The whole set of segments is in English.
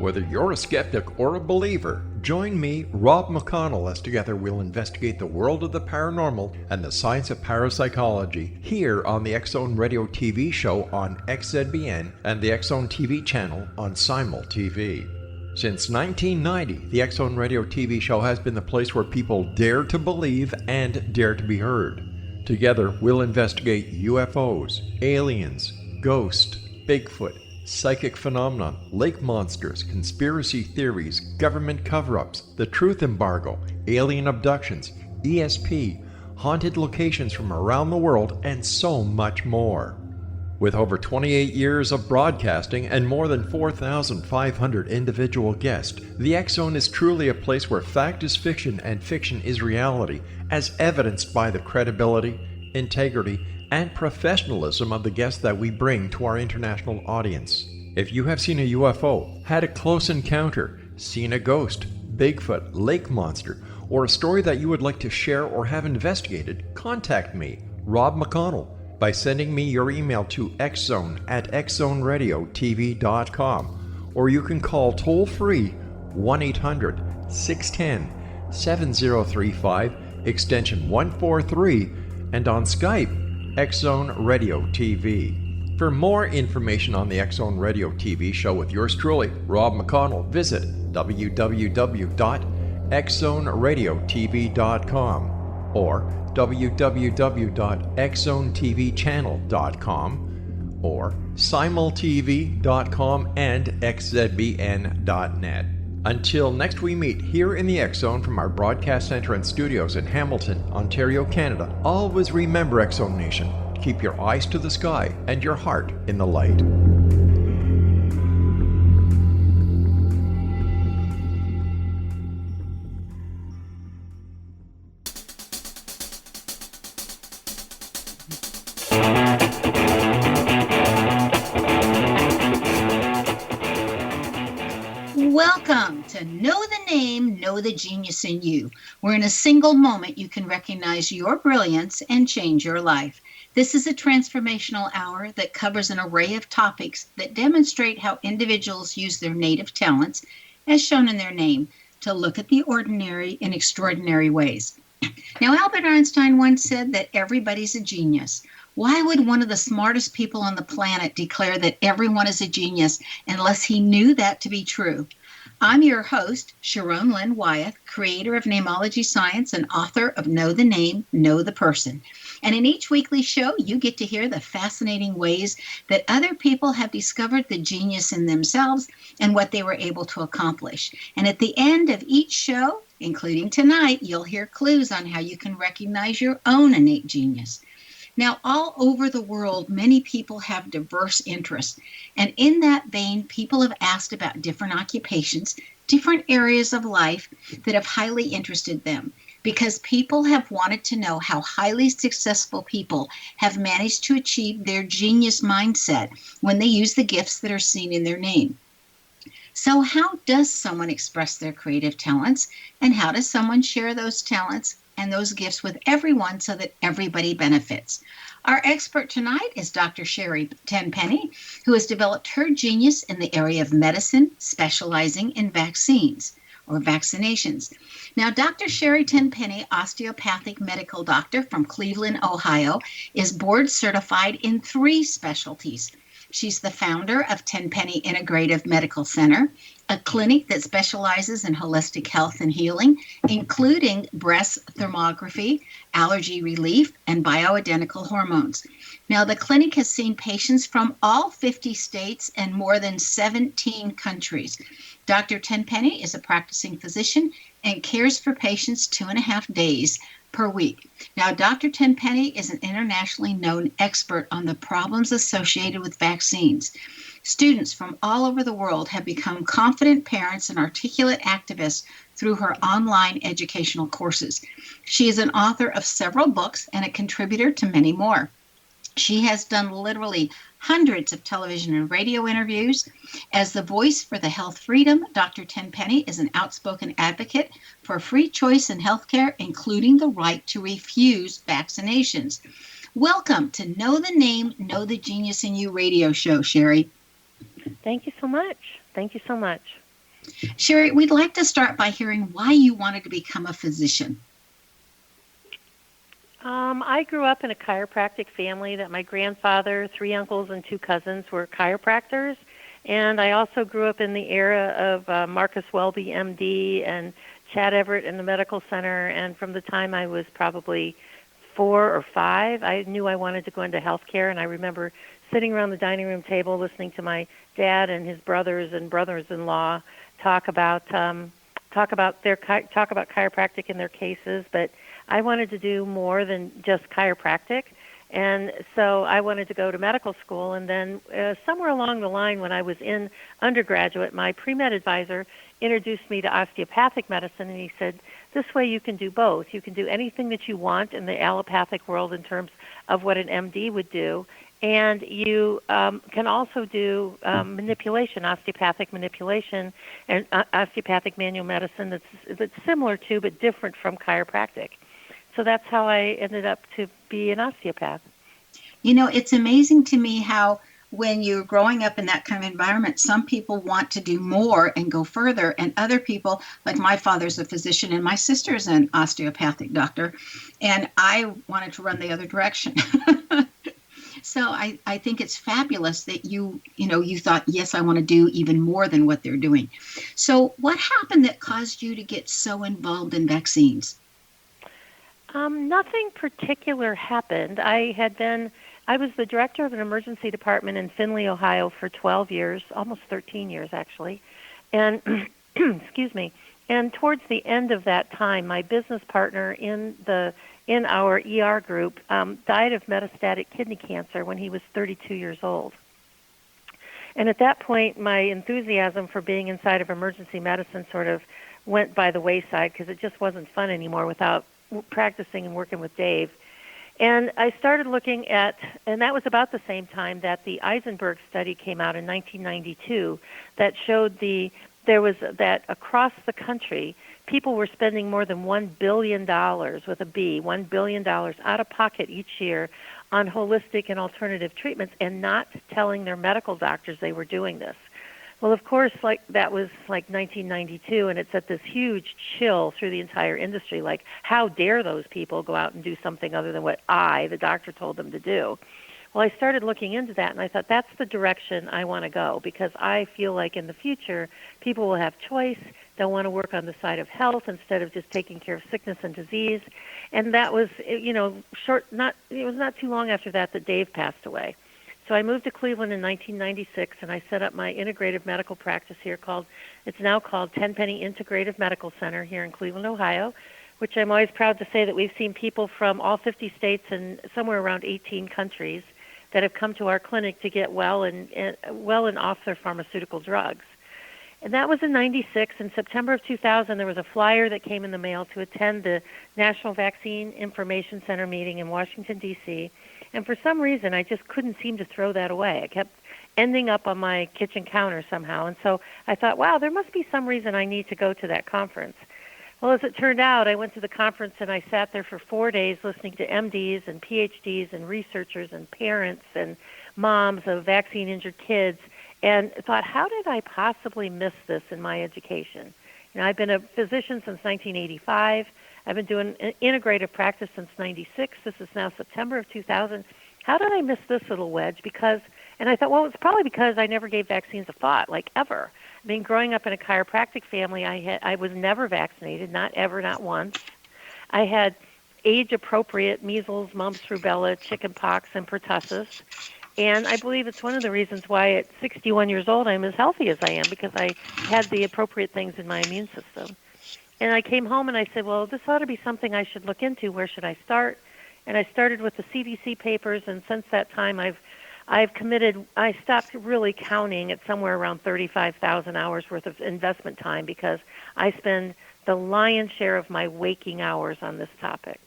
Whether you're a skeptic or a believer, join me, Rob McConnell, as together we'll investigate the world of the paranormal and the science of parapsychology here on the X-Zone Radio TV show on XZBN and the X-Zone TV channel on Simul TV. Since 1990, the X-Zone Radio TV show has been the place where people dare to believe and dare to be heard. Together, we'll investigate UFOs, aliens, ghosts, Bigfoot, psychic phenomenon, lake monsters, conspiracy theories, government cover-ups, the truth embargo, alien abductions, ESP, haunted locations from around the world, and so much more. With over 28 years of broadcasting and more than 4,500 individual guests, the X-Zone is truly a place where fact is fiction and fiction is reality, as evidenced by the credibility, integrity, and professionalism of the guests that we bring to our international audience. If you have seen a UFO, had a close encounter, seen a ghost, Bigfoot, lake monster, or a story that you would like to share or have investigated, contact me, Rob McConnell, by sending me your email to xzone@xzoneradiotv.com, or you can call toll-free 1-800-610-7035, extension 143, and on Skype, X-Zone Radio TV. For more information on the X-Zone Radio TV show with yours truly, Rob McConnell, visit www.xzoneradiotv.com or www.xzonetvchannel.com or simultv.com and xzbn.net. Until next we meet here in the X-Zone from our broadcast center and studios in Hamilton, Ontario, Canada, always remember, X-Zone Nation, keep your eyes to the sky and your heart in the light. Welcome to Know the Name, Know the Genius in You, where in a single moment you can recognize your brilliance and change your life. This is a transformational hour that covers an array of topics that demonstrate how individuals use their native talents, as shown in their name, to look at the ordinary in extraordinary ways. Now, Albert Einstein once said that everybody's a genius. Why would one of the smartest people on the planet declare that everyone is a genius unless he knew that to be true? I'm your host, Sharon Lynn Wyeth, creator of Namology Science and author of Know the Name, Know the Person. And in each weekly show, you get to hear the fascinating ways that other people have discovered the genius in themselves and what they were able to accomplish. And at the end of each show, including tonight, you'll hear clues on how you can recognize your own innate genius. Now, all over the world, many people have diverse interests. And in that vein, people have asked about different occupations, different areas of life that have highly interested them. Because people have wanted to know how highly successful people have managed to achieve their genius mindset when they use the gifts that are seen in their name. So how does someone express their creative talents, and how does someone share those talents and those gifts with everyone so that everybody benefits? Our expert tonight is Dr. Sherri Tenpenny, who has developed her genius in the area of medicine, specializing in vaccines or vaccinations. Now, Dr. Sherri Tenpenny, osteopathic medical doctor from Cleveland, Ohio, is board certified in 3 specialties. She's the founder of Tenpenny Integrative Medical Center, a clinic that specializes in holistic health and healing, including breast thermography, allergy relief, and bioidentical hormones. Now, the clinic has seen patients from all 50 states and more than 17 countries. Dr. Tenpenny is a practicing physician and cares for patients 2.5 days per week. Now, Dr. Tenpenny is an internationally known expert on the problems associated with vaccines. Students from all over the world have become confident parents and articulate activists through her online educational courses. She is an author of several books and a contributor to many more. She has done literally hundreds of television and radio interviews. As the voice for the health freedom, Dr. Tenpenny is an outspoken advocate for free choice in healthcare, including the right to refuse vaccinations. Welcome to Know the Name, Know the Genius in You radio show, Sherri. Thank you so much. Thank you so much. Sherri, we'd like to start by hearing why you wanted to become a physician. I grew up in a chiropractic family that my grandfather, 3 uncles, and 2 cousins were chiropractors. And I also grew up in the era of Marcus Welby, MD, and Chad Everett in the medical center. And from the time I was probably 4 or 5, I knew I wanted to go into healthcare. And I remember sitting around the dining room table listening to my dad and his brothers and brothers-in-law talk about chiropractic in their cases, but I wanted to do more than just chiropractic. And so I wanted to go to medical school. And then somewhere along the line when I was in undergraduate, my pre-med advisor introduced me to osteopathic medicine, and he said, this way you can do both. You can do anything that you want in the allopathic world in terms of what an MD would do, and you can also do manipulation, osteopathic manipulation, and osteopathic manual medicine that's similar to but different from chiropractic. So that's how I ended up to be an osteopath. You know, it's amazing to me how when you're growing up in that kind of environment, some people want to do more and go further, and other people, like my father's a physician and my sister's an osteopathic doctor, and I wanted to run the other direction. So I think it's fabulous that you thought, yes, I want to do even more than what they're doing. So what happened that caused you to get so involved in vaccines? Nothing particular happened. I was the director of an emergency department in Findlay, Ohio for 12 years, almost 13 years actually. And, excuse me, and towards the end of that time, my business partner in our ER group died of metastatic kidney cancer when he was 32 years old. And at that point, my enthusiasm for being inside of emergency medicine sort of went by the wayside because it just wasn't fun anymore without practicing and working with Dave. And I started looking at, and that was about the same time that the Eisenberg study came out in 1992 that showed that across the country, people were spending more than $1 billion with a B, $1 billion out of pocket each year on holistic and alternative treatments and not telling their medical doctors they were doing this. Well, of course, that was 1992, and it set this huge chill through the entire industry. Like, how dare those people go out and do something other than what the doctor, told them to do? Well, I started looking into that, and I thought that's the direction I want to go because I feel like in the future people will have choice. They'll want to work on the side of health instead of just taking care of sickness and disease. And that was, it was not too long after that Dave passed away. So I moved to Cleveland in 1996, and I set up my integrative medical practice here it's now called Tenpenny Integrative Medical Center here in Cleveland, Ohio, which I'm always proud to say that we've seen people from all 50 states and somewhere around 18 countries that have come to our clinic to get well and off their pharmaceutical drugs. And that was in 96. In September of 2000, there was a flyer that came in the mail to attend the National Vaccine Information Center meeting in Washington, D.C., and for some reason, I just couldn't seem to throw that away. It kept ending up on my kitchen counter somehow. And so I thought, wow, there must be some reason I need to go to that conference. Well, as it turned out, I went to the conference and I sat there for 4 days listening to MDs and PhDs and researchers and parents and moms of vaccine-injured kids and thought, how did I possibly miss this in my education? I've been a physician since 1985. I've been doing integrative practice since 96. This is now September of 2000. How did I miss this little wedge? And I thought, well, it's probably because I never gave vaccines a thought, ever. I mean, growing up in a chiropractic family, I was never vaccinated, not ever, not once. I had age-appropriate measles, mumps, rubella, chickenpox, and pertussis. And I believe it's one of the reasons why at 61 years old I'm as healthy as I am, because I had the appropriate things in my immune system. And I came home and I said, well, this ought to be something I should look into. Where should I start? And I started with the CDC papers, and since that time I've committed, I stopped really counting at somewhere around 35,000 hours worth of investment time because I spend the lion's share of my waking hours on this topic.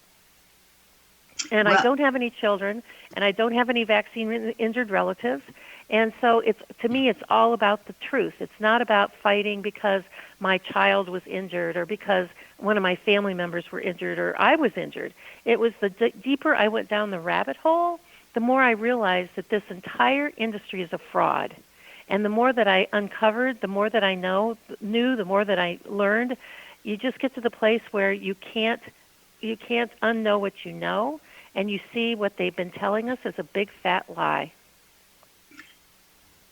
And I don't have any children, and I don't have any vaccine-injured relatives. And so to me, it's all about the truth. It's not about fighting because my child was injured or because one of my family members were injured or I was injured. It was the deeper I went down the rabbit hole, the more I realized that this entire industry is a fraud. And the more that I uncovered, the more that I knew, the more that I learned, you just get to the place where you can't unknow what you know, and you see what they've been telling us is a big fat lie.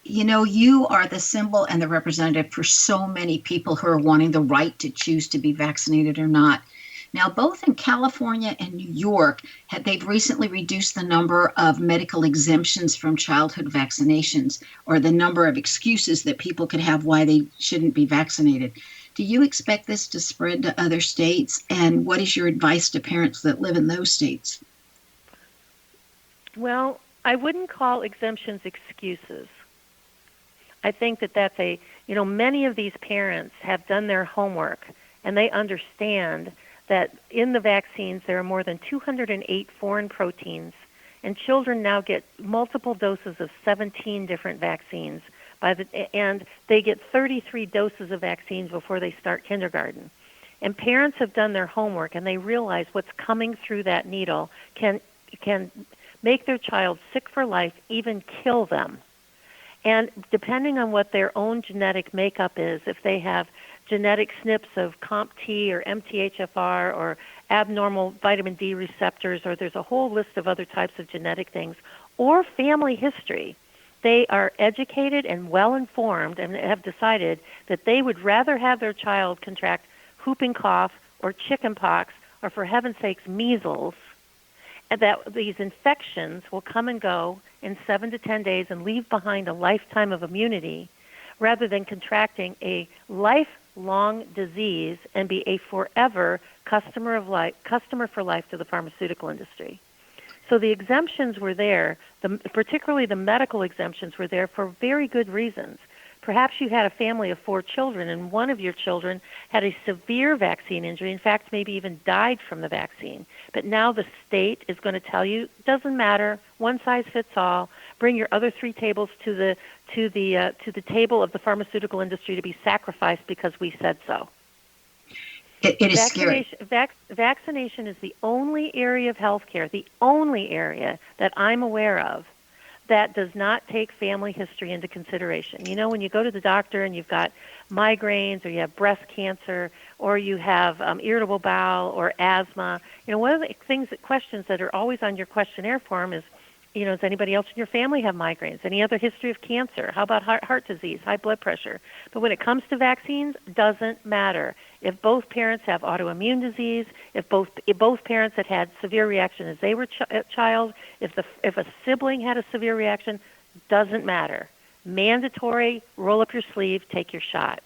You know, you are the symbol and the representative for so many people who are wanting the right to choose to be vaccinated or not. Now, both in California and New York, they've recently reduced the number of medical exemptions from childhood vaccinations, or the number of excuses that people could have why they shouldn't be vaccinated. Do you expect this to spread to other states? And what is your advice to parents that live in those states? Well, I wouldn't call exemptions excuses. I think that that's many of these parents have done their homework, and they understand that in the vaccines there are more than 208 foreign proteins, and children now get multiple doses of 17 different vaccines, and they get 33 doses of vaccines before they start kindergarten. And parents have done their homework, and they realize what's coming through that needle can make their child sick for life, even kill them. And depending on what their own genetic makeup is, if they have genetic SNPs of COMT or MTHFR or abnormal vitamin D receptors, or there's a whole list of other types of genetic things, or family history, they are educated and well-informed and have decided that they would rather have their child contract whooping cough or chicken pox or, for heaven's sakes, measles, and that these infections will come and go in 7 to 10 days and leave behind a lifetime of immunity, rather than contracting a lifelong disease and be a forever customer for life to the pharmaceutical industry. So the exemptions were there, particularly the medical exemptions were there for very good reasons. Perhaps you had a family of 4 children, and one of your children had a severe vaccine injury, in fact, maybe even died from the vaccine. But now the state is going to tell you, doesn't matter, one size fits all. Bring your other 3 tables to the table of the pharmaceutical industry to be sacrificed because we said so. It is scary. Vaccination is the only area of healthcare, the only area that I'm aware of that does not take family history into consideration. You know, when you go to the doctor and you've got migraines, or you have breast cancer, or you have irritable bowel or asthma, you know, one of the questions that are always on your questionnaire form is, you know, does anybody else in your family have migraines? Any other history of cancer? How about heart disease, high blood pressure? But when it comes to vaccines, doesn't matter. If both parents have autoimmune disease, if both parents had severe reaction as they were a child, if a sibling had a severe reaction, doesn't matter. Mandatory, roll up your sleeve, take your shot.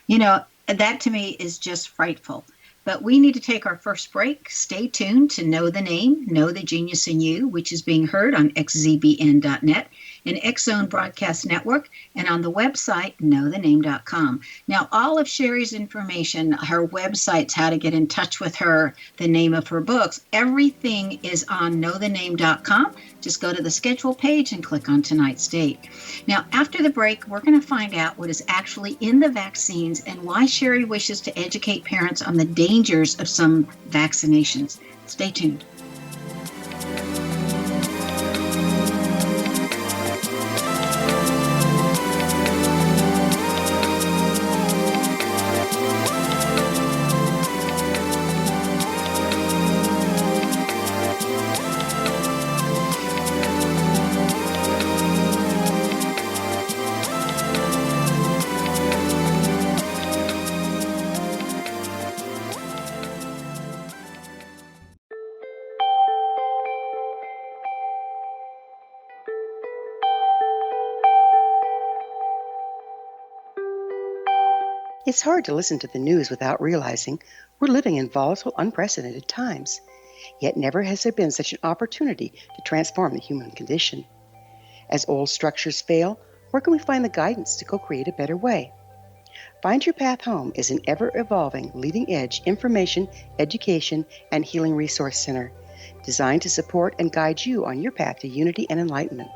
You know, that to me is just frightful. But we need to take our first break. Stay tuned to Know the Name, Know the Genius in You, which is being heard on xzbn.net, and X-Zone Broadcast Network, and on the website, knowthename.com. Now, all of Sherri's information, her websites, how to get in touch with her, the name of her books, everything is on knowthename.com. Just go to the schedule page and click on tonight's date. Now, after the break, we're going to find out what is actually in the vaccines and why Sherri wishes to educate parents on the dangers of some vaccinations. Stay tuned. It's hard to listen to the news without realizing we're living in volatile, unprecedented times. Yet never has there been such an opportunity to transform the human condition. As old structures fail, where can we find the guidance to co-create a better way? Find Your Path Home is an ever-evolving, leading-edge information, education, and healing resource center designed to support and guide you on your path to unity and enlightenment.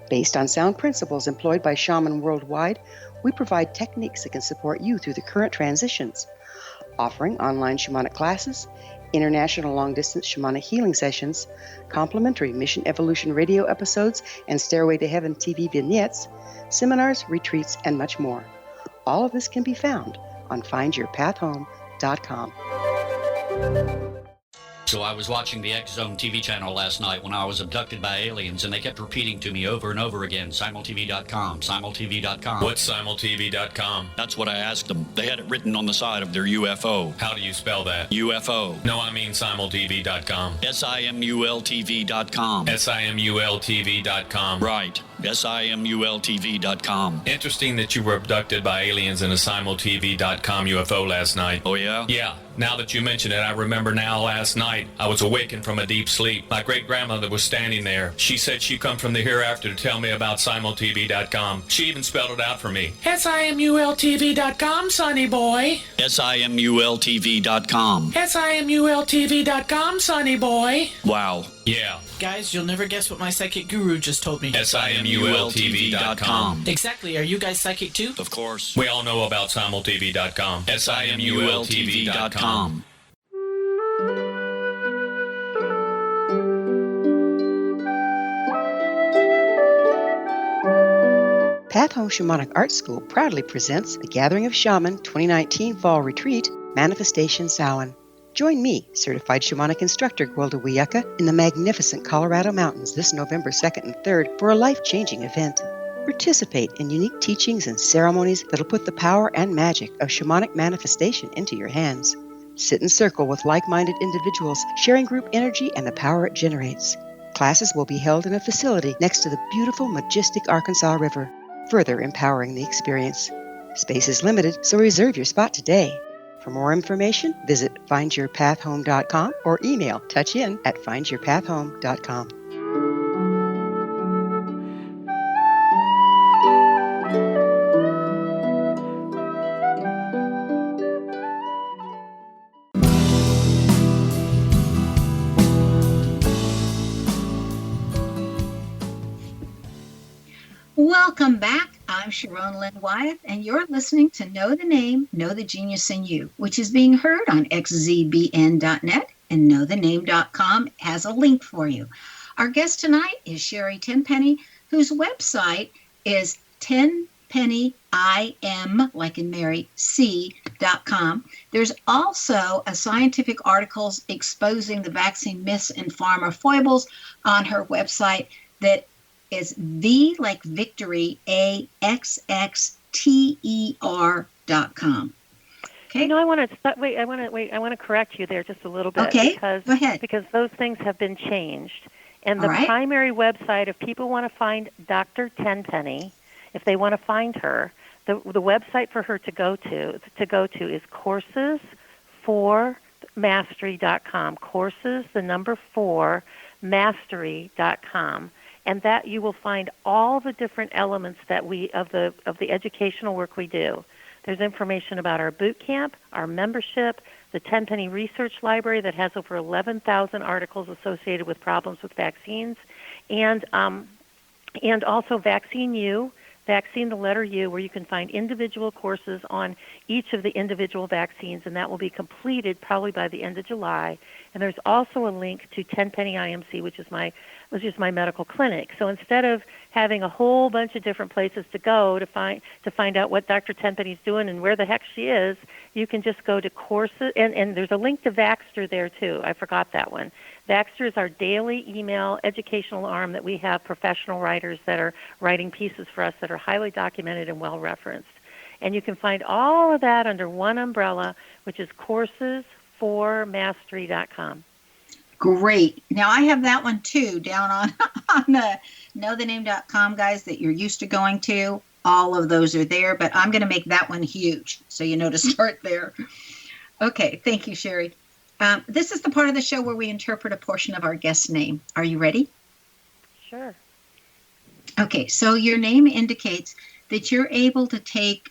Based on sound principles employed by shamans worldwide, we provide techniques that can support you through the current transitions, offering online shamanic classes, international long-distance shamanic healing sessions, complimentary Mission Evolution radio episodes and Stairway to Heaven TV vignettes, seminars, retreats, and much more. All of this can be found on findyourpathhome.com. So I was watching the X Zone TV channel last night when I was abducted by aliens, and they kept repeating to me over and over again, simultv.com, simultv.com. What's simultv.com? That's what I asked them. They had it written on the side of their UFO. How do you spell that? UFO. No, I mean simultv.com. simultv.com. simultv.com. Right. simultv.com. Interesting that you were abducted by aliens in a simultv.com UFO last night. Oh, yeah? Yeah. Now that you mention it, I remember now last night I was awakened from a deep sleep. My great-grandmother was standing there. She said she'd come from the hereafter to tell me about simultv.com. She even spelled it out for me. simultv.com, sonny boy. simultv.com. simultv.com, sonny boy. Wow. Yeah. Guys, you'll never guess what my psychic guru just told me. simultv.com. Exactly. Are you guys psychic too? Of course. We all know about simultv.com. simultv.com. Path Home Shamanic Art School proudly presents the Gathering of Shaman 2019 Fall Retreat, Manifestation Samhain. Join me, certified shamanic instructor Gwilda Wiyaka, in the magnificent Colorado Mountains this November 2nd and 3rd for a life-changing event. Participate in unique teachings and ceremonies that'll put the power and magic of shamanic manifestation into your hands. Sit in circle with like-minded individuals, sharing group energy and the power it generates. Classes will be held in a facility next to the beautiful, majestic Arkansas River, further empowering the experience. Space is limited, so reserve your spot today. For more information, visit findyourpathhome.com or email touchin@findyourpathhome.com. Welcome back. I'm Sharon Lynn Wyeth, and you're listening to Know the Name, Know the Genius in You, which is being heard on xzbn.net, and knowthename.com has a link for you. Our guest tonight is Sherri Tenpenny, whose website is tenpennyim, like in Mary, c.com. There's also a scientific articles exposing the vaccine myths and pharma foibles on her website that is V like victory, AXXTER.com. Okay. You know, I want to correct you there just a little bit. Okay, go ahead. Because those things have been changed. And the All right. primary website, if people want to find Dr. Tenpenny, if they want to find her, the website for her to go to is courses4mastery.com. Courses, the number 4, mastery.com. And that you will find all the different elements that of the educational work we do. There's information about our boot camp, our membership, the Tenpenny Research Library that has over 11,000 articles associated with problems with vaccines, and also Vaccine U, Vaccine the letter U, where you can find individual courses on each of the individual vaccines, and that will be completed probably by the end of July. And there's also a link to Tenpenny IMC, which is my medical clinic. So instead of having a whole bunch of different places to go to find out what Dr. Tenpenny's doing and where the heck she is, you can just go to courses, and there's a link to Vaxter there too. I forgot that one. Vaxter is our daily email educational arm that we have professional writers that are writing pieces for us that are highly documented and well referenced. And you can find all of that under one umbrella, which is courses4mastery.com. Great. Now I have that one too down on the knowthename.com, guys, that you're used to going to. All of those are there, but I'm going to make that one huge, so you know to start there. Okay, thank you, Sherri. This is the part of the show where we interpret a portion of our guest's name. Are you ready? Sure. Okay, so your name indicates that you're able to take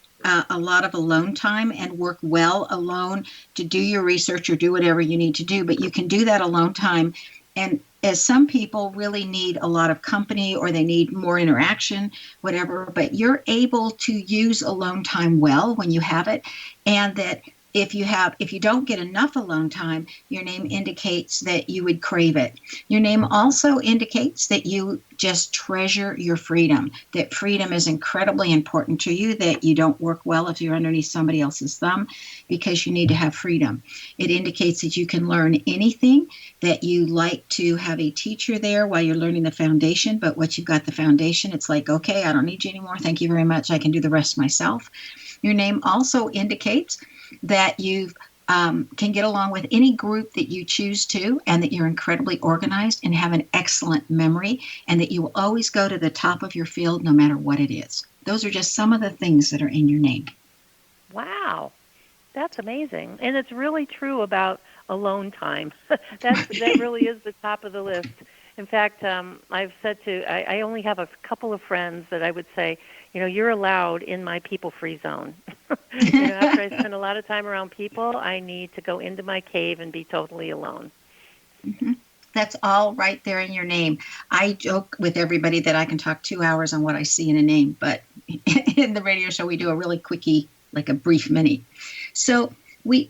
a lot of alone time and work well alone to do your research or do whatever you need to do, but you can do that alone time. And as some people really need a lot of company or they need more interaction, whatever, but you're able to use alone time well when you have it, and that if you don't get enough alone time, your name indicates that you would crave it. Your name also indicates that you just treasure your freedom, that freedom is incredibly important to you, that you don't work well if you're underneath somebody else's thumb, because you need to have freedom. It indicates that you can learn anything, that you like to have a teacher there while you're learning the foundation, but once you've got the foundation, it's like, okay, I don't need you anymore. Thank you very much. I can do the rest myself. Your name also indicates that you can get along with any group that you choose to, and that you're incredibly organized and have an excellent memory, and that you will always go to the top of your field no matter what it is. Those are just some of the things that are in your name. Wow, that's amazing. And it's really true about alone time. That really is the top of the list. In fact, I've said I only have a couple of friends that I would say, you're allowed in my people-free zone. After I spend a lot of time around people, I need to go into my cave and be totally alone. Mm-hmm. That's all right there in your name. I joke with everybody that I can talk 2 hours on what I see in a name, but in the radio show, we do a really quickie, like a brief mini. So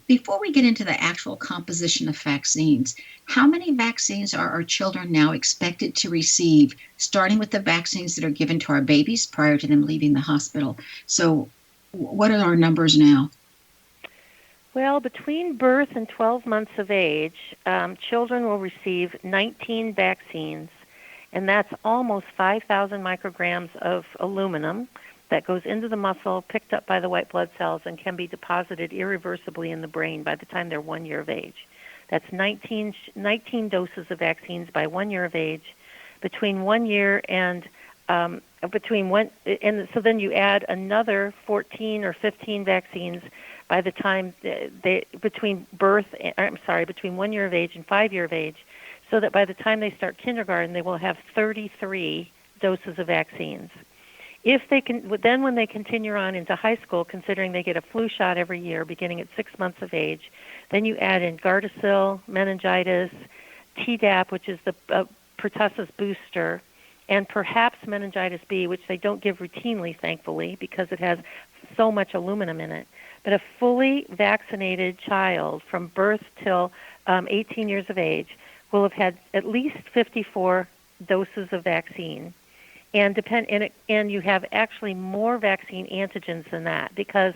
before we get into the actual composition of vaccines, how many vaccines are our children now expected to receive, starting with the vaccines that are given to our babies prior to them leaving the hospital? So what are our numbers now? Well, between birth and 12 months of age, children will receive 19 vaccines, and that's almost 5,000 micrograms of aluminum that goes into the muscle, picked up by the white blood cells, and can be deposited irreversibly in the brain by the time they're 1 year of age. That's 19 doses of vaccines by 1 year of age. Between 1 year and so then you add another 14 or 15 vaccines by the time between 1 year of age and 5 year of age, so that by the time they start kindergarten, they will have 33 doses of vaccines. If they can, then when they continue on into high school, considering they get a flu shot every year beginning at 6 months of age, then you add in Gardasil, meningitis, Tdap, which is the pertussis booster, and perhaps meningitis B, which they don't give routinely, thankfully, because it has so much aluminum in it. But a fully vaccinated child from birth till 18 years of age will have had at least 54 doses of vaccine. And you have actually more vaccine antigens than that, because,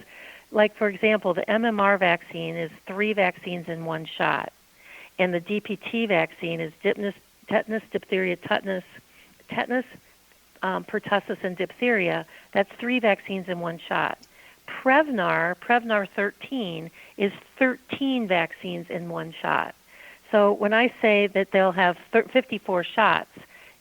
like, for example, the MMR vaccine is 3 vaccines in one shot, and the DPT vaccine is tetanus, diphtheria, tetanus, pertussis, and diphtheria. That's 3 vaccines in one shot. Prevnar 13 is 13 vaccines in one shot. So when I say that they'll have 54 shots,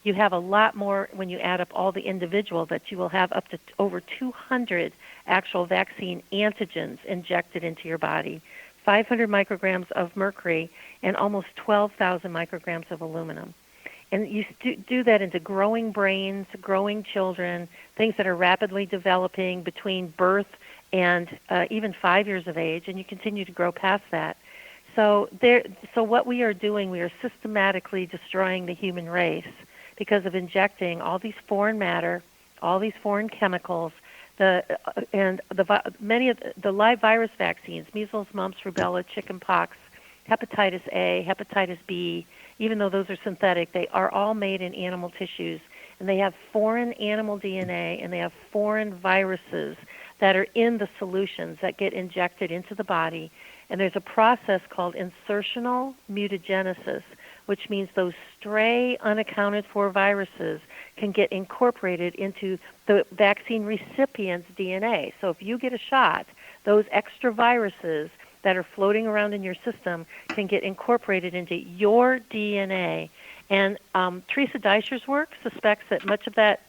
you have a lot more when you add up all the individuals, that you will have up to over 200 actual vaccine antigens injected into your body, 500 micrograms of mercury, and almost 12,000 micrograms of aluminum. And you do that into growing brains, growing children, things that are rapidly developing between birth and even 5 years of age, and you continue to grow past that. So what we are doing, we are systematically destroying the human race because of injecting all these foreign matter, all these foreign chemicals, many of the live virus vaccines, measles, mumps, rubella, chickenpox, hepatitis A, hepatitis B, even though those are synthetic, they are all made in animal tissues, and they have foreign animal DNA, and they have foreign viruses that are in the solutions that get injected into the body. And there's a process called insertional mutagenesis, which means those stray, unaccounted for viruses can get incorporated into the vaccine recipient's DNA. So if you get a shot, those extra viruses that are floating around in your system can get incorporated into your DNA. And Teresa Deischer's work suspects that much of that,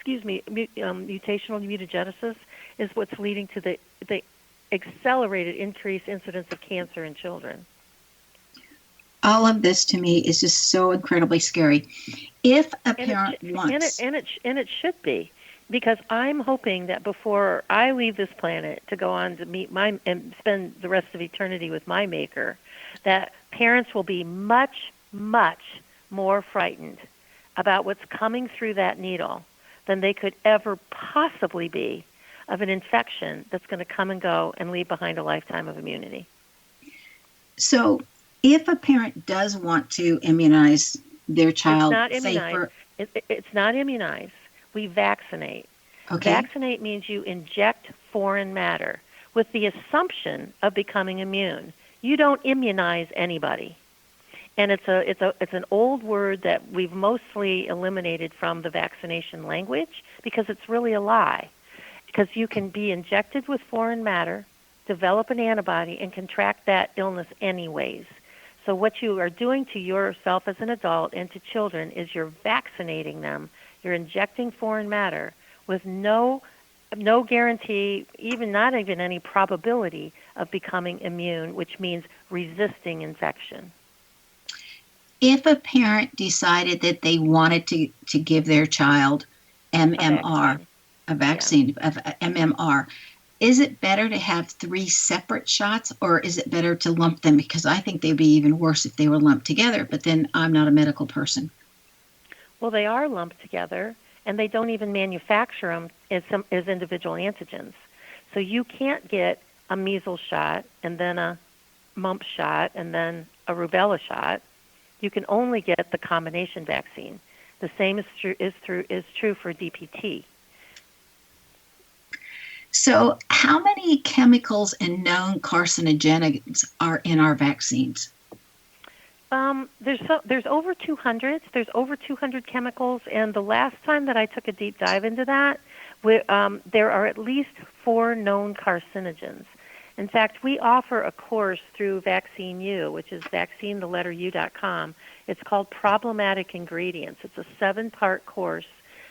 mutational mutagenesis is what's leading to the accelerated increased incidence of cancer in children. All of this to me is just so incredibly scary. If a parent wants, and it should be, because I'm hoping that before I leave this planet to go on to meet and spend the rest of eternity with my Maker, that parents will be much, much more frightened about what's coming through that needle than they could ever possibly be of an infection that's going to come and go and leave behind a lifetime of immunity. So if a parent does want to immunize their child, it's not say immunize. It's not immunize. We vaccinate. Okay. Vaccinate means you inject foreign matter with the assumption of becoming immune. You don't immunize anybody. And it's an old word that we've mostly eliminated from the vaccination language because it's really a lie. Because you can be injected with foreign matter, develop an antibody, and contract that illness anyways. So what you are doing to yourself as an adult and to children is you're vaccinating them. You're injecting foreign matter with no guarantee, not even any probability of becoming immune, which means resisting infection. If a parent decided that they wanted to give their child MMR, a vaccine of MMR, is it better to have 3 separate shots, or is it better to lump them? Because I think they'd be even worse if they were lumped together, but then I'm not a medical person. Well, they are lumped together, and they don't even manufacture them as individual antigens. So you can't get a measles shot and then a mumps shot and then a rubella shot. You can only get the combination vaccine. The same is true for DPT. So how many chemicals and known carcinogens are in our vaccines? There's over 200. There's over 200 chemicals, and the last time that I took a deep dive into that, there are at least 4 known carcinogens. In fact, we offer a course through Vaccine U, which is vaccine.com. It's called Problematic Ingredients. It's a 7-part course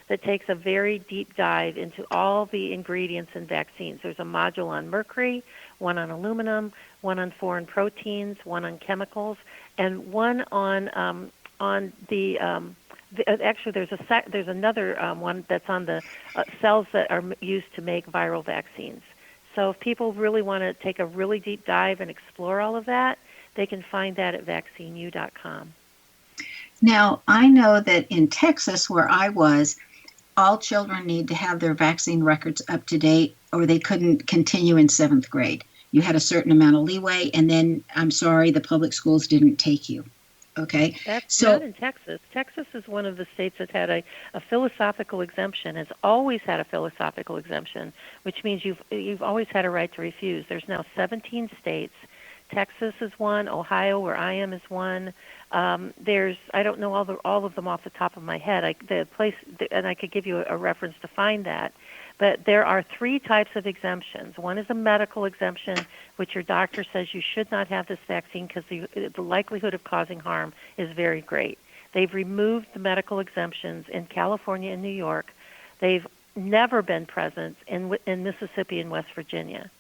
that takes a very deep dive into all the ingredients in vaccines. There's a module on mercury, one on aluminum, one on foreign proteins, one on chemicals, and one on actually there's another one that's on the cells that are used to make viral vaccines. So if people really want to take a really deep dive and explore all of that, they can find that at vaccineu.com. Now, I know that in Texas, where I was, all children need to have their vaccine records up to date, or they couldn't continue in 7th grade. You had a certain amount of leeway, and then, I'm sorry, the public schools didn't take you. Okay? That's not in Texas. Texas is one of the states that had a philosophical exemption, has always had a philosophical exemption, which means you've always had a right to refuse. There's now 17 states. Texas is one. Ohio, where I am, is one. I don't know all of them off the top of my head. And I could give you a reference to find that. But there are 3 types of exemptions. One is a medical exemption, which your doctor says you should not have this vaccine because the likelihood of causing harm is very great. They've removed the medical exemptions in California and New York. They've never been present in Mississippi and West Virginia.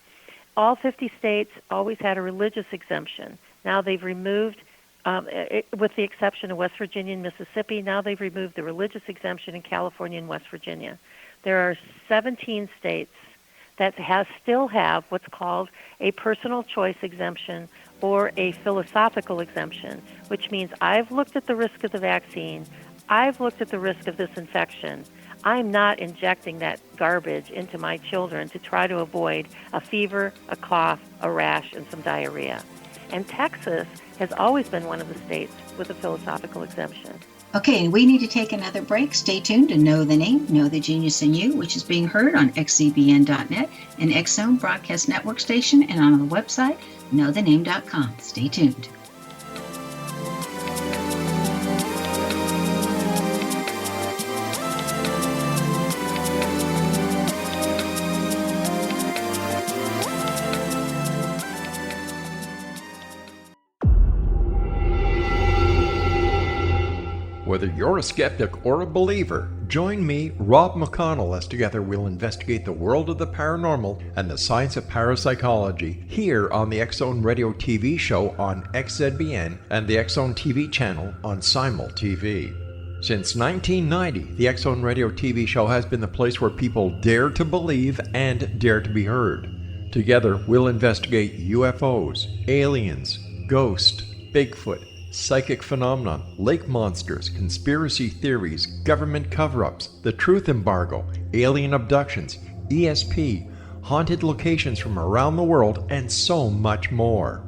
All 50 states always had a religious exemption. Now they've removed, with the exception of West Virginia and Mississippi, now they've removed the religious exemption in California and West Virginia. There are 17 states that still have what's called a personal choice exemption or a philosophical exemption, which means I've looked at the risk of the vaccine, I've looked at the risk of this infection, I'm not injecting that garbage into my children to try to avoid a fever, a cough, a rash, and some diarrhea. And Texas has always been one of the states with a philosophical exemption. Okay, and we need to take another break. Stay tuned to Know the Name, Know the Genius in You, which is being heard on xzbn.net, an X-Zone Broadcast Network station, and on the website, knowthename.com. Stay tuned. Whether you're a skeptic or a believer, join me, Rob McConnell, as together we'll investigate the world of the paranormal and the science of parapsychology here on the X-Zone Radio TV show on XZBN and the X-Zone TV channel on Simul TV. Since 1990, the X-Zone Radio TV show has been the place where people dare to believe and dare to be heard. Together, we'll investigate UFOs, aliens, ghosts, Bigfoot, psychic phenomenon, lake monsters, conspiracy theories, government cover-ups, the truth embargo, alien abductions, ESP, haunted locations from around the world, and so much more.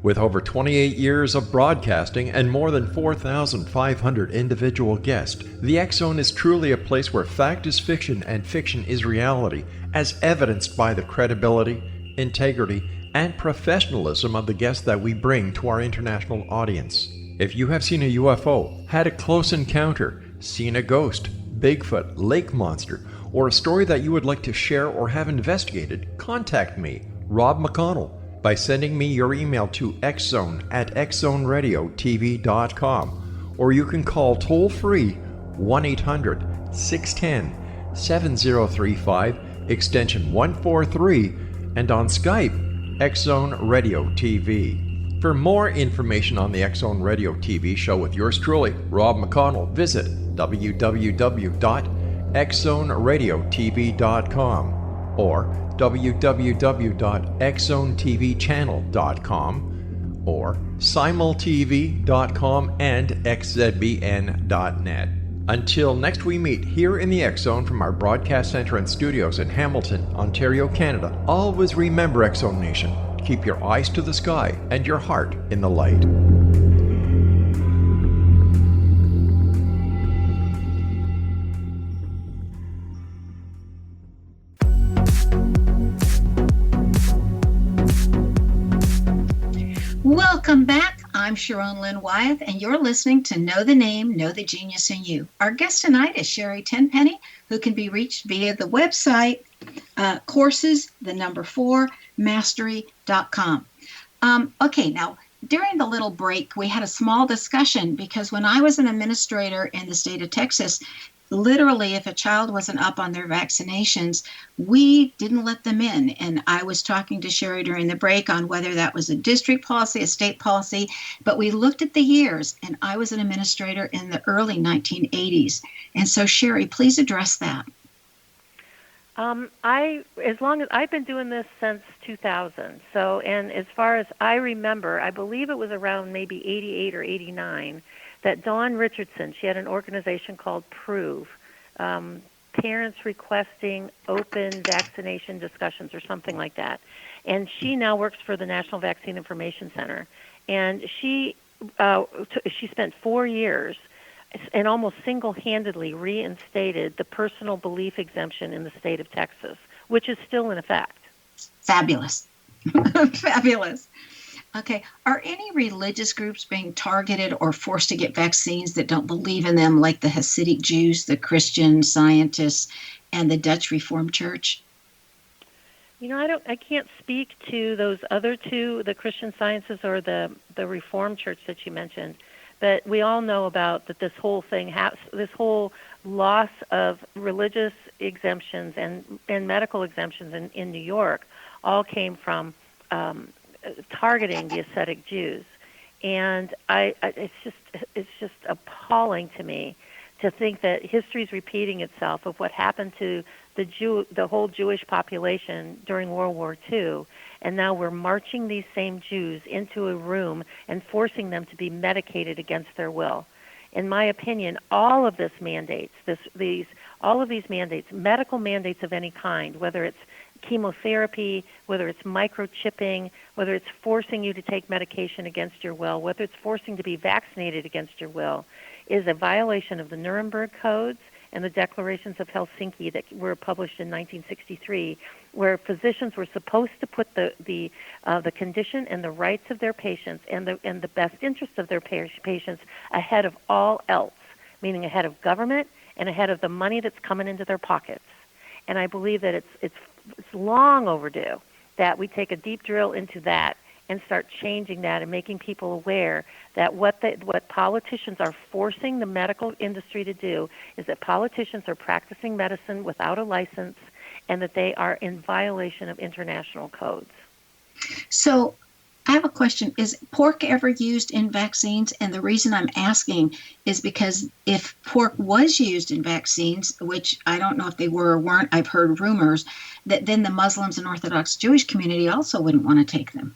With over 28 years of broadcasting and more than 4,500 individual guests, the X Zone is truly a place where fact is fiction and fiction is reality, as evidenced by the credibility, integrity, and professionalism of the guests that we bring to our international audience. If you have seen a UFO, had a close encounter, seen a ghost, Bigfoot, lake monster, or a story that you would like to share or have investigated, contact me, Rob McConnell, by sending me your email to xzone@xzoneradiotv.com, or you can call toll-free 1-800-610-7035, extension 143, and on Skype, X Zone Radio TV. For more information on the X Zone Radio TV show with yours truly, Rob McConnell, visit www.xzoneradiotv.com or www.xzonetvchannel.com or simultv.com and xzbn.net. Until next we meet here in the X Zone from our broadcast center and studios in Hamilton, Ontario, Canada, always remember, X Zone Nation, keep your eyes to the sky and your heart in the light. Welcome back. I'm Sharon Lynn Wyeth, and you're listening to Know the Name, Know the Genius in You. Our guest tonight is Sherri Tenpenny, who can be reached via the website courses, 4, mastery.com. Okay, now, during the little break, we had a small discussion because when I was an administrator in the state of Texas, literally, if a child wasn't up on their vaccinations, we didn't let them in. And I was talking to Sherri during the break on whether that was a district policy, a state policy, but we looked at the years, and I was an administrator in the early 1980s. And so, Sherri, please address that. As long as I've been doing this since 2000. So, and as far as I remember, I believe it was around maybe 88 or 89 that Dawn Richardson, she had an organization called Prove, Parents Requesting Open Vaccination Discussions or something like that. And she now works for the National Vaccine Information Center. And she spent 4 years and almost single-handedly reinstated the personal belief exemption in the state of Texas, which is still in effect. Fabulous. Fabulous. Okay. Are any religious groups being targeted or forced to get vaccines that don't believe in them, like the Hasidic Jews, the Christian Scientists, and the Dutch Reformed Church? You know, I can't speak to those other two, the Christian Sciences or the Reformed Church that you mentioned, but we all know about that this whole thing, this whole loss of religious exemptions and medical exemptions in New York all came from targeting the ascetic Jews, and it's just appalling to me to think that history is repeating itself of what happened to the whole Jewish population during World War II, and now we're marching these same Jews into a room and forcing them to be medicated against their will. In my opinion, all of these mandates, medical mandates of any kind, whether it's chemotherapy, whether it's microchipping, whether it's forcing you to take medication against your will, whether it's forcing to be vaccinated against your will, is a violation of the Nuremberg Codes and the Declarations of Helsinki that were published in 1963, where physicians were supposed to put the condition and the rights of their patients and the best interest of their patients ahead of all else, meaning ahead of government and ahead of the money that's coming into their pockets. And I believe that it's long overdue that we take a deep drill into that and start changing that and making people aware that what politicians are forcing the medical industry to do is that politicians are practicing medicine without a license and that they are in violation of international codes. So I have a question. Is pork ever used in vaccines? And the reason I'm asking is because if pork was used in vaccines, which I don't know if they were or weren't, I've heard rumors, that then the Muslims and Orthodox Jewish community also wouldn't want to take them.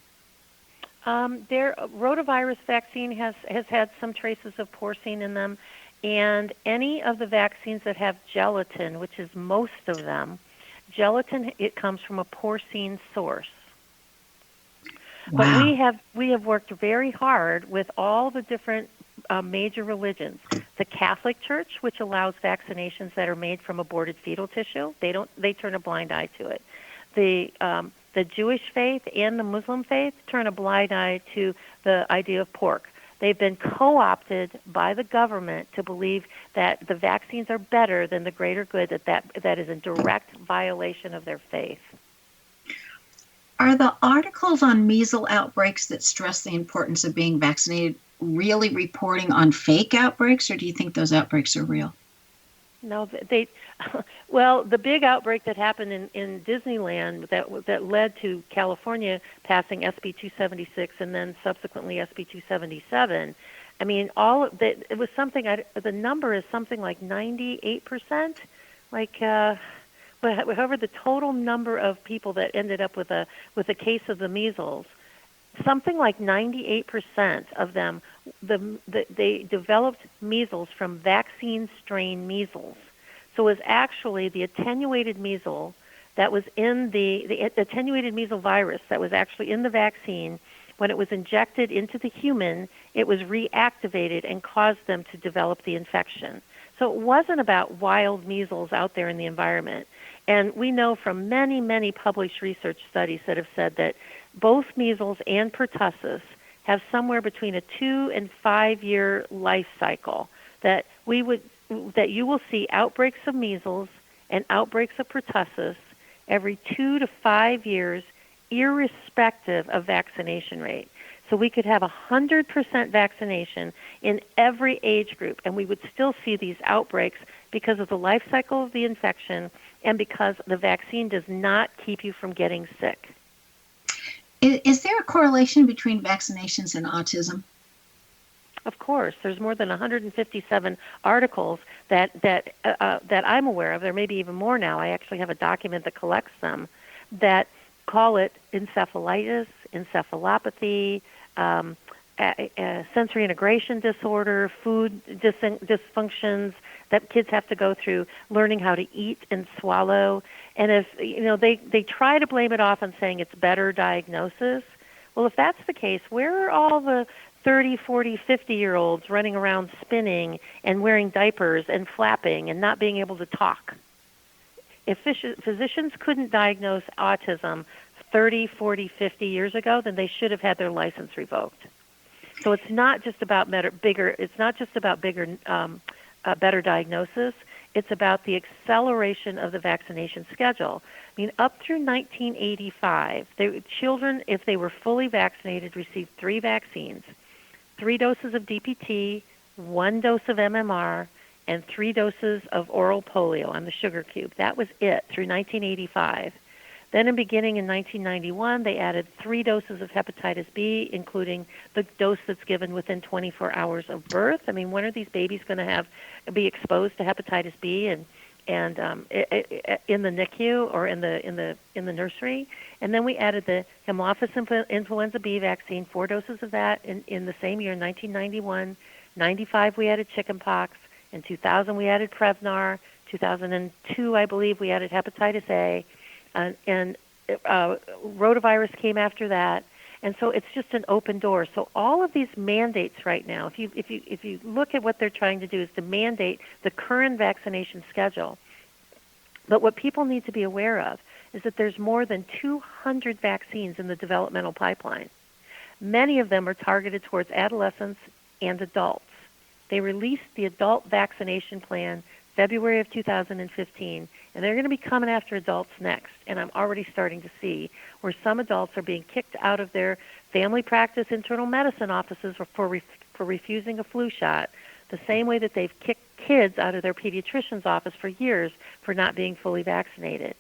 Their rotavirus vaccine has had some traces of porcine in them, and any of the vaccines that have gelatin, which is most of them, Gelatin, it comes from a porcine source. Wow. But we have worked very hard with all the different major religions. The Catholic Church, which allows vaccinations that are made from aborted fetal tissue, they turn a blind eye to it. The Jewish faith and the Muslim faith turn a blind eye to the idea of pork. They've been co-opted by the government to believe that the vaccines are better than the greater good, that is in direct violation of their faith. Are the articles on measles outbreaks that stress the importance of being vaccinated really reporting on fake outbreaks, or do you think those outbreaks are real? No, well, the big outbreak that happened in Disneyland that led to California passing SB 276 and then subsequently SB 277. I mean, it was something. The number is something like 98%, however, the total number of people that ended up with a case of the measles, something like 98% of them, they developed measles from vaccine strain measles. So it was actually the attenuated measles that was in the attenuated measles virus that was actually in the vaccine. When it was injected into the human, it was reactivated and caused them to develop the infection. So it wasn't about wild measles out there in the environment. And we know from many, many published research studies that have said that both measles and pertussis have somewhere between a 2 and 5 year life cycle, that you will see outbreaks of measles and outbreaks of pertussis every 2 to 5 years, irrespective of vaccination rate. So we could have 100% vaccination in every age group, and we would still see these outbreaks because of the life cycle of the infection and because the vaccine does not keep you from getting sick. Is there a correlation between vaccinations and autism? Of course, there's more than 157 articles that I'm aware of. There may be even more now. I actually have a document that collects them that call it encephalitis, encephalopathy, sensory integration disorder, food dysfunctions that kids have to go through, learning how to eat and swallow. And if they try to blame it off on saying it's better diagnosis. Well, if that's the case, where are all the 30, 40, 50-year-olds running around spinning and wearing diapers and flapping and not being able to talk? If physicians couldn't diagnose autism 30, 40, 50 years ago, then they should have had their license revoked. So it's not just about bigger better diagnosis. It's about the acceleration of the vaccination schedule. I mean, up through 1985, children, if they were fully vaccinated, received 3 vaccines, 3 doses of DPT, 1 dose of MMR, and 3 doses of oral polio on the sugar cube. That was it through 1985. Then beginning in 1991, they added 3 doses of hepatitis B, including the dose that's given within 24 hours of birth. I mean, when are these babies going to be exposed to hepatitis B and in the NICU or in the nursery? And then we added the Haemophilus influenza B vaccine, 4 doses of that in the same year, 1991. 95 we added chickenpox. In 2000 we added Prevnar. 2002 I believe we added hepatitis A. And rotavirus came after that, and so it's just an open door. So all of these mandates right now, if you look at what they're trying to do, is to mandate the current vaccination schedule. But what people need to be aware of is that there's more than 200 vaccines in the developmental pipeline. Many of them are targeted towards adolescents and adults. They released the adult vaccination plan February of 2015, and they're going to be coming after adults next. And I'm already starting to see where some adults are being kicked out of their family practice internal medicine offices for refusing a flu shot, the same way that they've kicked kids out of their pediatrician's office for years for not being fully vaccinated.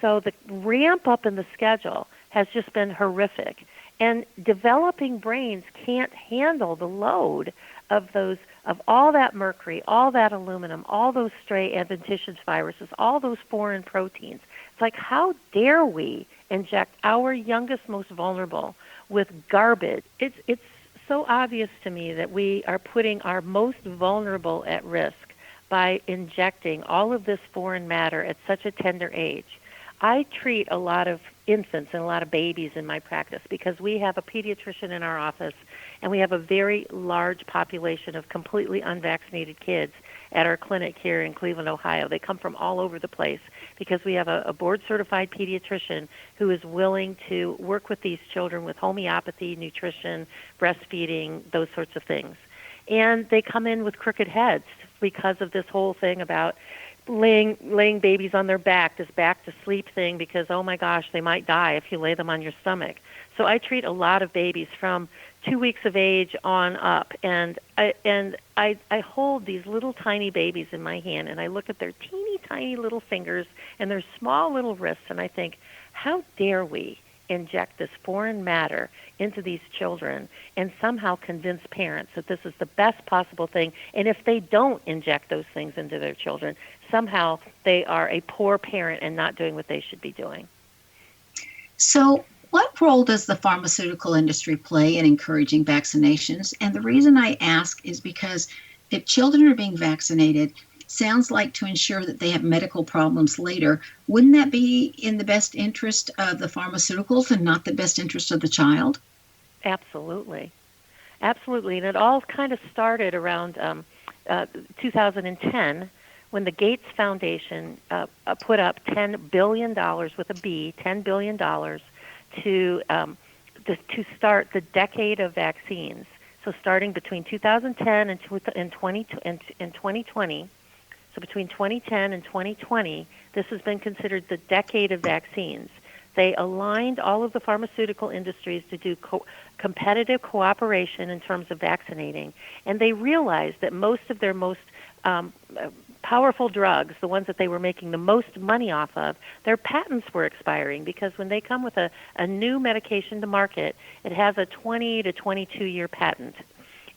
So the ramp up in the schedule has just been horrific. And developing brains can't handle the load of all that mercury, all that aluminum, all those stray adventitious viruses, all those foreign proteins. It's like, how dare we inject our youngest, most vulnerable with garbage? It's so obvious to me that we are putting our most vulnerable at risk by injecting all of this foreign matter at such a tender age. I treat a lot of infants and a lot of babies in my practice because we have a pediatrician in our office and we have a very large population of completely unvaccinated kids at our clinic here in Cleveland, Ohio. They come from all over the place because we have a board-certified pediatrician who is willing to work with these children with homeopathy, nutrition, breastfeeding, those sorts of things. And they come in with crooked heads because of this whole thing about laying babies on their back, this back to sleep thing, because, oh my gosh, they might die if you lay them on your stomach. So I treat a lot of babies from 2 weeks of age on up, and I hold these little tiny babies in my hand, and I look at their teeny tiny little fingers and their small little wrists, and I think, how dare we inject this foreign matter into these children and somehow convince parents that this is the best possible thing, and if they don't inject those things into their children, somehow they are a poor parent and not doing what they should be doing. So what role does the pharmaceutical industry play in encouraging vaccinations? And the reason I ask is because if children are being vaccinated, sounds like to ensure that they have medical problems later, wouldn't that be in the best interest of the pharmaceuticals and not the best interest of the child? Absolutely. Absolutely. And it all kind of started around 2010 when the Gates Foundation put up $10 billion with a B, $10 billion to start the decade of vaccines. So starting between 2010 and 2020, so between 2010 and 2020, this has been considered the decade of vaccines. They aligned all of the pharmaceutical industries to do competitive cooperation in terms of vaccinating, and they realized that most of their most powerful drugs, the ones that they were making the most money off of, their patents were expiring because when they come with a new medication to market, it has a 20 to 22-year patent.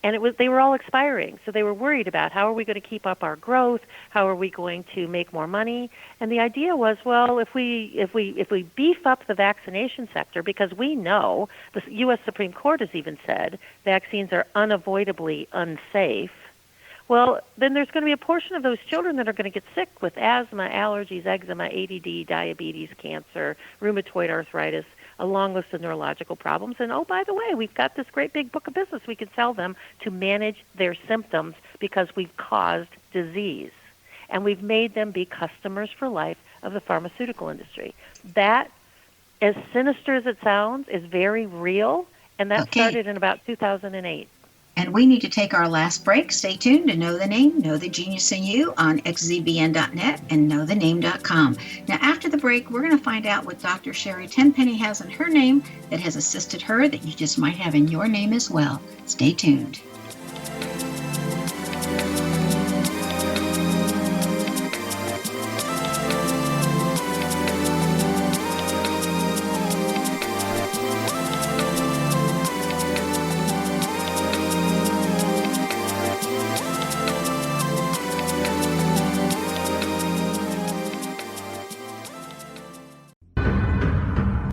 And they were all expiring, so they were worried about how are we going to keep up our growth, how are we going to make more money, and the idea was, well, if we beef up the vaccination sector, because we know the U.S. Supreme Court has even said vaccines are unavoidably unsafe. Well, then there's going to be a portion of those children that are going to get sick with asthma, allergies, eczema, ADD, diabetes, cancer, rheumatoid arthritis, a long list of neurological problems. And, oh, by the way, we've got this great big book of business we can sell them to manage their symptoms because we've caused disease. And we've made them be customers for life of the pharmaceutical industry. That, as sinister as it sounds, is very real, and that started in about 2008. And we need to take our last break. Stay tuned to Know the Name, Know the Genius in You on xzbn.net and knowthename.com. Now, after the break, we're going to find out what Dr. Sherri Tenpenny has in her name that has assisted her that you just might have in your name as well. Stay tuned.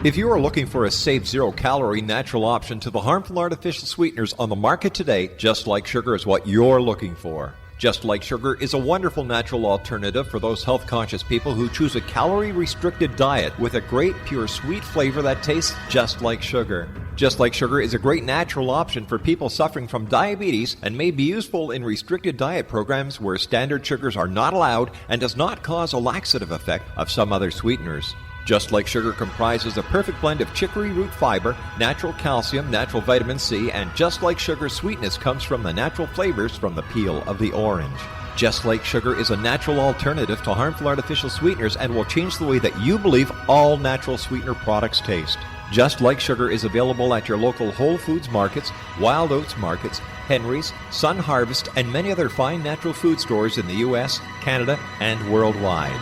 If you are looking for a safe, zero-calorie natural option to the harmful artificial sweeteners on the market today, Just Like Sugar is what you're looking for. Just Like Sugar is a wonderful natural alternative for those health-conscious people who choose a calorie-restricted diet with a great, pure, sweet flavor that tastes just like sugar. Just Like Sugar is a great natural option for people suffering from diabetes and may be useful in restricted diet programs where standard sugars are not allowed and does not cause a laxative effect of some other sweeteners. Just Like Sugar comprises a perfect blend of chicory root fiber, natural calcium, natural vitamin C, and Just Like Sugar's sweetness comes from the natural flavors from the peel of the orange. Just Like Sugar is a natural alternative to harmful artificial sweeteners and will change the way that you believe all natural sweetener products taste. Just Like Sugar is available at your local Whole Foods markets, Wild Oats markets, Henry's, Sun Harvest, and many other fine natural food stores in the U.S., Canada, and worldwide.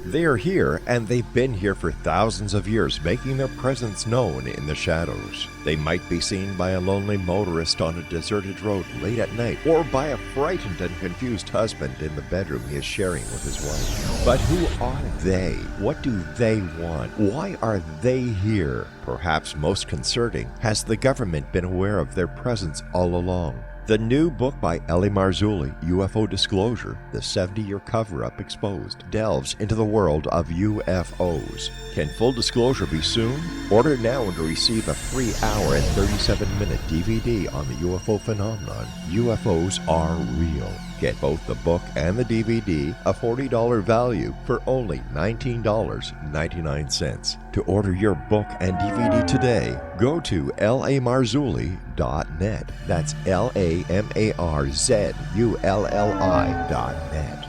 They are here, and they've been here for thousands of years, making their presence known in the shadows. They might be seen by a lonely motorist on a deserted road late at night, or by a frightened and confused husband in the bedroom he is sharing with his wife. But who are they? What do they want? Why are they here? Perhaps most concerning, has the government been aware of their presence all along? The new book by Ellie Marzulli, UFO Disclosure, The 70-Year Cover-Up Exposed, delves into the world of UFOs. Can full disclosure be soon? Order now and receive a free hour and 37-minute DVD on the UFO phenomenon. UFOs are real. Get both the book and the DVD, a $40 value, for only $19.99. To order your book and DVD today, go to lamarzulli.net. That's LAMARZULLI.net.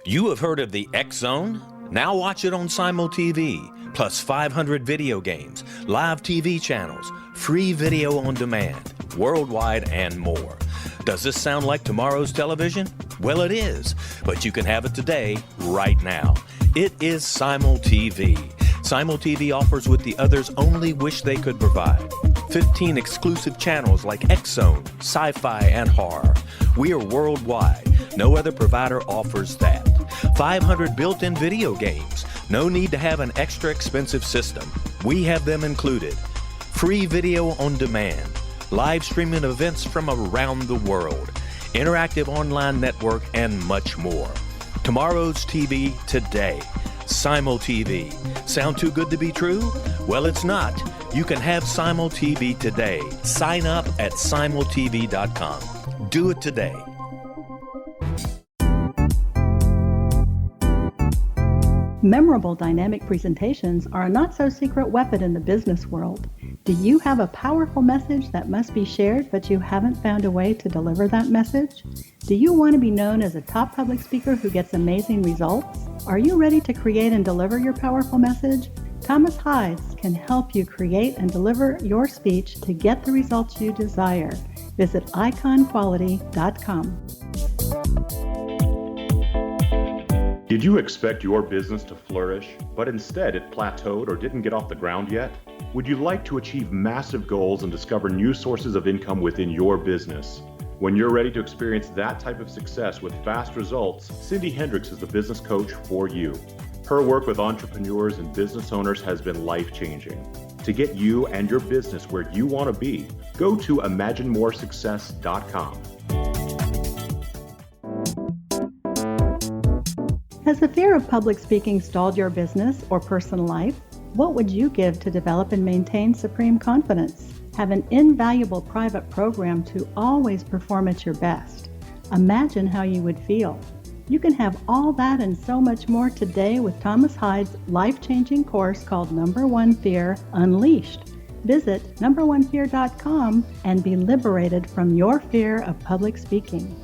You have heard of the X Zone? Now watch it on Simul TV, plus 500 video games, live TV channels, free video on demand, worldwide, and more. Does this sound like tomorrow's television? Well, it is, but you can have it today, right now. It is Simul TV. Simul TV offers what the others only wish they could provide. 15 exclusive channels like X-Zone, Sci-Fi, and Horror. We are worldwide. No other provider offers that. 500 built-in video games. No need to have an extra expensive system. We have them included. Free video on demand. Live streaming events from around the world, interactive online network, and much more. Tomorrow's TV today. Simul TV. Sound too good to be true? Well, it's not. You can have Simul TV today. Sign up at simultv.com. Do it today. Memorable dynamic presentations are a not-so-secret weapon in the business world. Do you have a powerful message that must be shared, but you haven't found a way to deliver that message? Do you want to be known as a top public speaker who gets amazing results? Are you ready to create and deliver your powerful message? Thomas Hides can help you create and deliver your speech to get the results you desire. Visit iconquality.com. Did you expect your business to flourish, but instead it plateaued or didn't get off the ground yet? Would you like to achieve massive goals and discover new sources of income within your business? When you're ready to experience that type of success with fast results, Cindy Hendricks is the business coach for you. Her work with entrepreneurs and business owners has been life-changing. To get you and your business where you want to be, go to imaginemoresuccess.com. Has the fear of public speaking stalled your business or personal life? What would you give to develop and maintain supreme confidence? Have an invaluable private program to always perform at your best. Imagine how you would feel. You can have all that and so much more today with Thomas Hides' life-changing course called Number One Fear Unleashed. Visit numberonefear.com and be liberated from your fear of public speaking.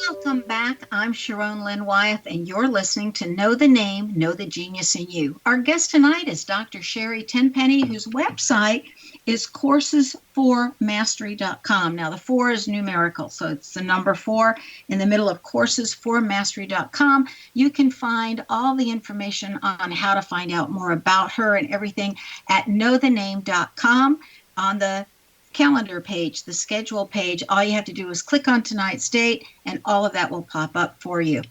Welcome back. I'm Sharon Lynn Wyeth, and you're listening to Know the Name, Know the Genius in You. Our guest tonight is Dr. Sherri Tenpenny, whose website is coursesformastery.com. Now, the 4 is numerical, so it's the number 4 in the middle of coursesformastery.com. You can find all the information on how to find out more about her and everything at knowthename.com. On the calendar page, the schedule page, all you have to do is click on tonight's date and all of that will pop up for you.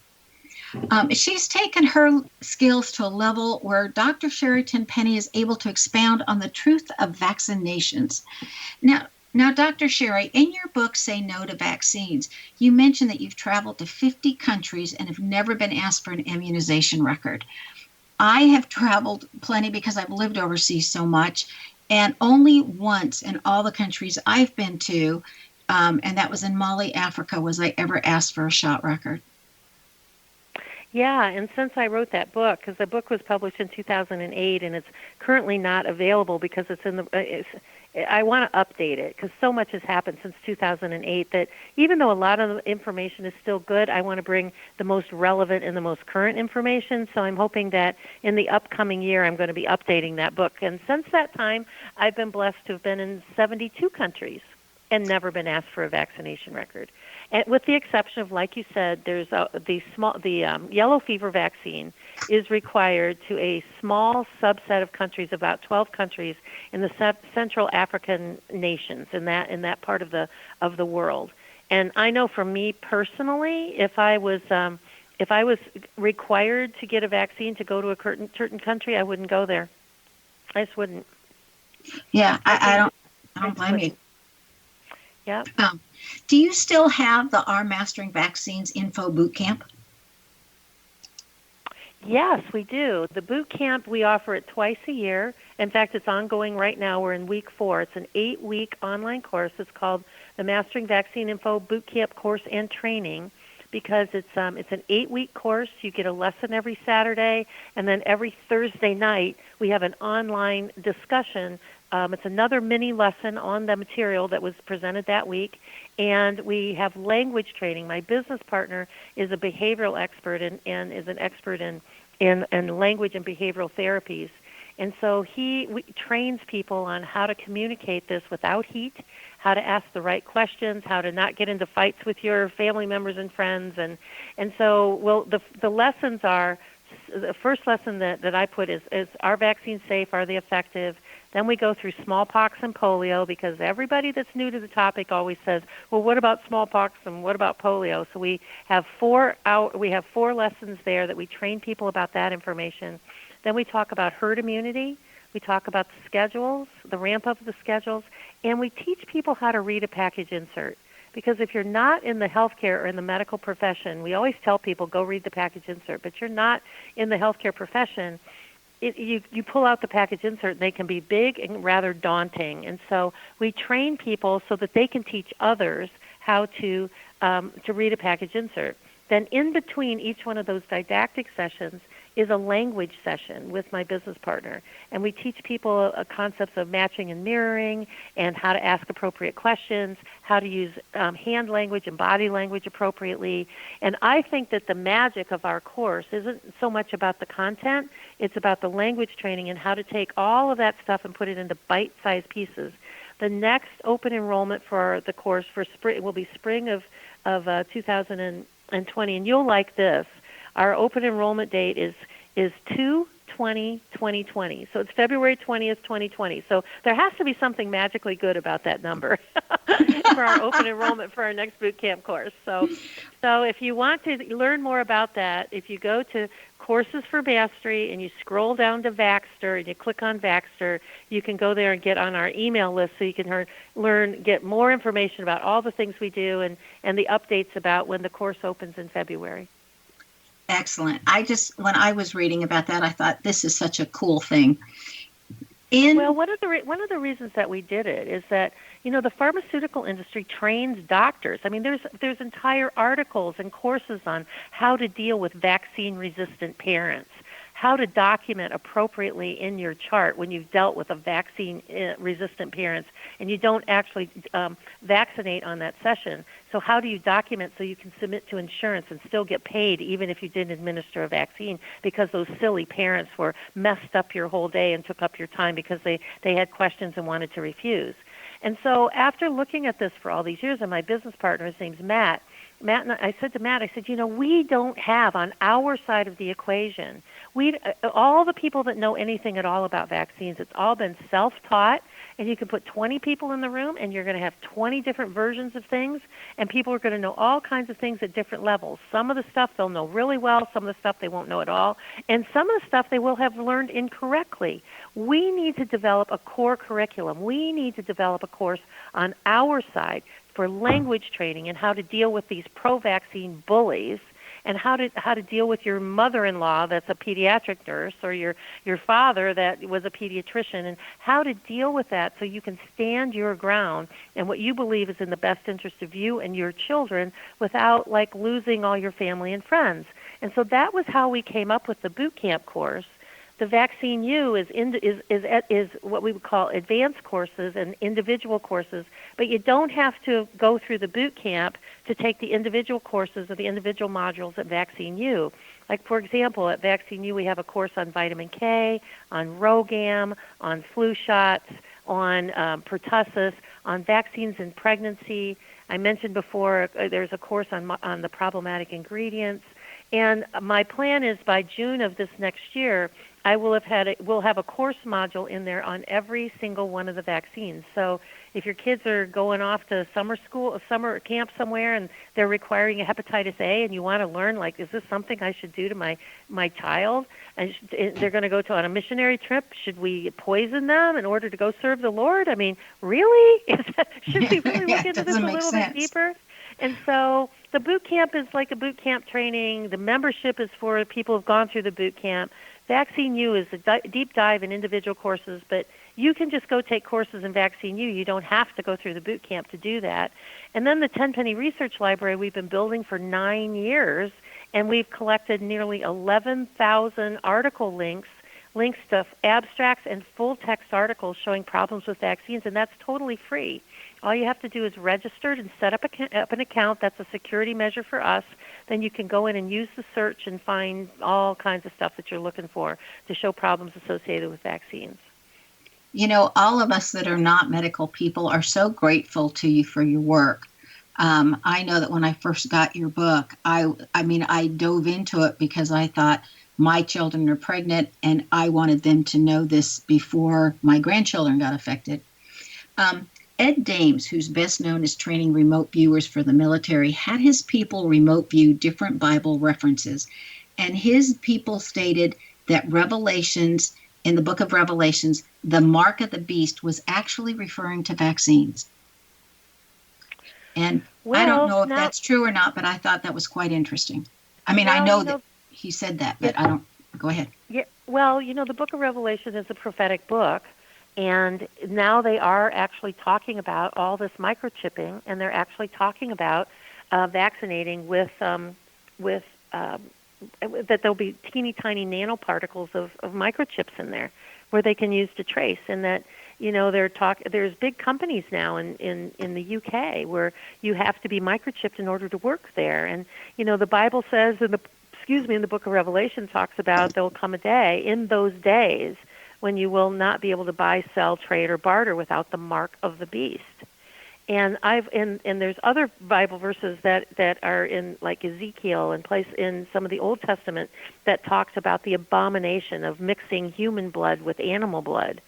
She's taken her skills to a level where Dr. Sherri Tenpenny is able to expound on the truth of vaccinations. Now, Dr. Sherri, in your book, Say No to Vaccines, you mentioned that you've traveled to 50 countries and have never been asked for an immunization record. I have traveled plenty because I've lived overseas so much. And only once in all the countries I've been to, and that was in Mali, Africa, was I ever asked for a shot record. Yeah, and since I wrote that book, because the book was published in 2008, and it's currently not available because it's in the. I want to update it because so much has happened since 2008 that even though a lot of the information is still good, I want to bring the most relevant and the most current information. So I'm hoping that in the upcoming year I'm going to be updating that book. And since that time, I've been blessed to have been in 72 countries and never been asked for a vaccination record. And with the exception of, like you said, there's the yellow fever vaccine is required to a small subset of countries, about 12 countries in the Central African nations in that part of the world. And I know for me personally, if I If I was required to get a vaccine to go to a certain country, I wouldn't go there. I just wouldn't. Yeah, I don't blame you. Yeah. Do you still have the Our Mastering Vaccines Info Boot Camp? Yes, we do. The boot camp, we offer it twice a year. In fact, it's ongoing right now. We're in week 4. It's an 8-week online course. It's called the Mastering Vaccine Info Boot Camp Course and Training, because it's an 8-week course. You get a lesson every Saturday, and then every Thursday night we have an online discussion. It's another mini lesson on the material that was presented that week, and we have language training. My business partner is a behavioral expert and is an expert in language and behavioral therapies. And so he trains people on how to communicate this without heat, how to ask the right questions, how to not get into fights with your family members and friends. And so, the lessons are, the first lesson that I put is are vaccines safe? Are they effective? Then we go through smallpox and polio, because everybody that's new to the topic always says, well, what about smallpox and what about polio? So we have 4 lessons there that we train people about that information. Then we talk about herd immunity. We talk about the schedules, the ramp up of the schedules, and we teach people how to read a package insert. Because if you're not in the healthcare or in the medical profession, we always tell people, go read the package insert, but you're not in the healthcare profession, you pull out the package insert, and they can be big and rather daunting. And so we train people so that they can teach others how to read a package insert. Then in between each one of those didactic sessions is a language session with my business partner. And we teach people concepts of matching and mirroring, and how to ask appropriate questions, how to use hand language and body language appropriately. And I think that the magic of our course isn't so much about the content, it's about the language training and how to take all of that stuff and put it into bite-sized pieces. The next open enrollment for the course for spring will be spring of 2020, and you'll like this. Our open enrollment date is 2/20/2020. So it's February 20th, 2020. So there has to be something magically good about that number for our open enrollment for our next boot camp course. So if you want to learn more about that, if you go to Courses for Mastery and you scroll down to Vaxter and you click on Vaxter, you can go there and get on our email list so you can get more information about all the things we do and the updates about when the course opens in February. Excellent. When I was reading about that, I thought this is such a cool thing. Well, one of the reasons that we did it is that, the pharmaceutical industry trains doctors. I mean, there's entire articles and courses on how to deal with vaccine-resistant parents, how to document appropriately in your chart when you've dealt with a vaccine-resistant parents and you don't actually vaccinate on that session. So how do you document so you can submit to insurance and still get paid even if you didn't administer a vaccine, because those silly parents were messed up your whole day and took up your time because they had questions and wanted to refuse. And so after looking at this for all these years, and my business partner, his name's Matt, I said to Matt, we don't have on our side of the equation, all the people that know anything at all about vaccines, it's all been self-taught, and you can put 20 people in the room and you're going to have 20 different versions of things, and people are going to know all kinds of things at different levels. Some of the stuff they'll know really well, some of the stuff they won't know at all, and some of the stuff they will have learned incorrectly. We need to develop a core curriculum. We need to develop a course on our side for language training and how to deal with these pro-vaccine bullies, and how to deal with your mother-in-law that's a pediatric nurse, or your father that was a pediatrician, and how to deal with that so you can stand your ground and what you believe is in the best interest of you and your children without losing all your family and friends. And so that was how we came up with the boot camp course. The Vaccine U is what we would call advanced courses and individual courses, but you don't have to go through the boot camp to take the individual courses or the individual modules at Vaccine U. Like, for example, at Vaccine U, we have a course on vitamin K, on RhoGAM, on flu shots, on pertussis, on vaccines in pregnancy. I mentioned before there's a course on the problematic ingredients. And my plan is by June of this next year, we'll have a course module in there on every single one of the vaccines. So if your kids are going off to summer camp somewhere and they're requiring a hepatitis A and you want to learn, like, is this something I should do to my child? And they're going to go on a missionary trip. Should we poison them in order to go serve the Lord? I mean, really? Should we really look into this a little bit deeper? And so the boot camp is like a boot camp training. The membership is for people who've gone through the boot camp. Vaccine U is a deep dive in individual courses, but you can just go take courses in Vaccine U. You don't have to go through the boot camp to do that. And then the Tenpenny Research Library we've been building for 9 years, and we've collected nearly 11,000 article links to abstracts and full-text articles showing problems with vaccines, and that's totally free. All you have to do is register and set up an account. That's a security measure for us. Then you can go in and use the search and find all kinds of stuff that you're looking for to show problems associated with vaccines. You know, all of us that are not medical people are so grateful to you for your work. I know that when I first got your book, I dove into it because I thought my children are pregnant and I wanted them to know this before my grandchildren got affected. Ed Dames, who's best known as training remote viewers for the military, had his people remote view different Bible references. And his people stated that Revelations, in the book of Revelations, the mark of the beast was actually referring to vaccines. And I don't know if that's true or not, but I thought that was quite interesting. I mean, I know that he said that, but I don't. Go ahead. Yeah. Well, the book of Revelation is a prophetic book. And now they are actually talking about all this microchipping, and they're actually talking about vaccinating with that there'll be teeny tiny nanoparticles of microchips in there where they can use to trace. And that there's big companies now in the UK where you have to be microchipped in order to work there. And the Bible says in the book of Revelation talks about there'll come a day in those days when you will not be able to buy, sell, trade, or barter without the mark of the beast. And there's other Bible verses that are in, like Ezekiel and place in some of the Old Testament, that talks about the abomination of mixing human blood with animal blood.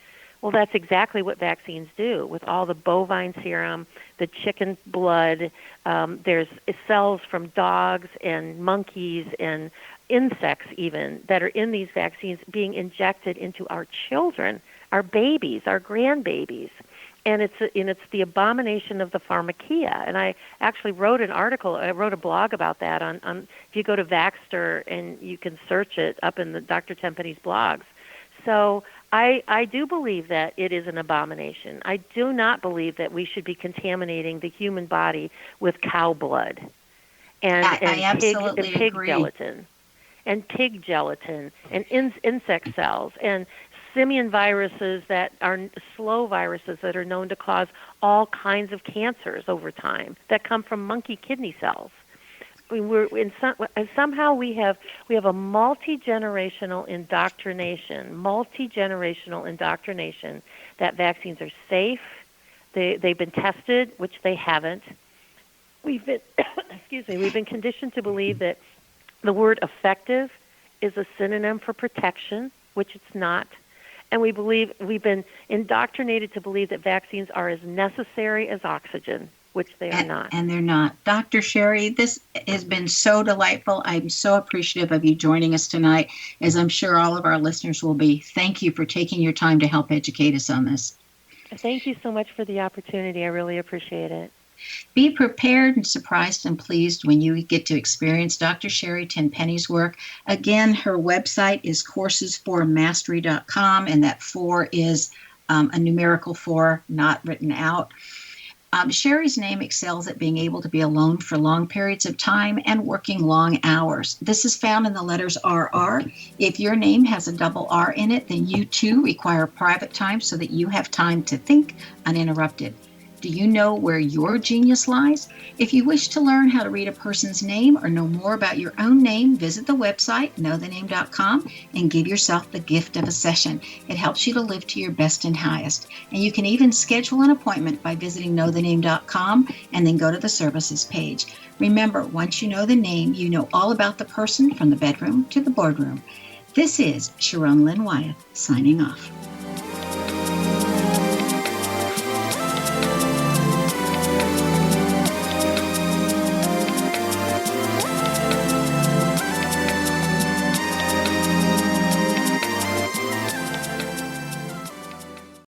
Well, that's exactly what vaccines do with all the bovine serum, the chicken blood. There's cells from dogs and monkeys and insects even that are in these vaccines being injected into our children, our babies, our grandbabies. And it's the abomination of the pharmakia. And I actually wrote a blog about that on if you go to Vaxxter and you can search it up in the Dr. Tenpenny's blogs. So I do believe that it is an abomination. I do not believe that we should be contaminating the human body with cow blood and pig gelatin. And pig gelatin and insect cells and simian viruses that are slow viruses that are known to cause all kinds of cancers over time that come from monkey kidney cells. Somehow we have a multi-generational indoctrination that vaccines are safe. They've been tested, which they haven't. We've been conditioned to believe that the word effective is a synonym for protection, which it's not. And we've been indoctrinated to believe that vaccines are as necessary as oxygen, which they are not. And they're not. Dr. Sherri, this has been so delightful. I'm so appreciative of you joining us tonight, as I'm sure all of our listeners will be. Thank you for taking your time to help educate us on this. Thank you so much for the opportunity. I really appreciate it. Be prepared and surprised and pleased when you get to experience Dr. Sherri Tenpenny's work. Again, her website is coursesformastery.com, and that 4 is a numerical 4, not written out. Sherri's name excels at being able to be alone for long periods of time and working long hours. This is found in the letters RR. If your name has a double R in it, then you too require private time so that you have time to think uninterrupted. Do you know where your genius lies? If you wish to learn how to read a person's name or know more about your own name, visit the website, knowthename.com, and give yourself the gift of a session. It helps you to live to your best and highest. And you can even schedule an appointment by visiting knowthename.com and then go to the services page. Remember, once you know the name, you know all about the person from the bedroom to the boardroom. This is Sharon Lynn Wyeth signing off.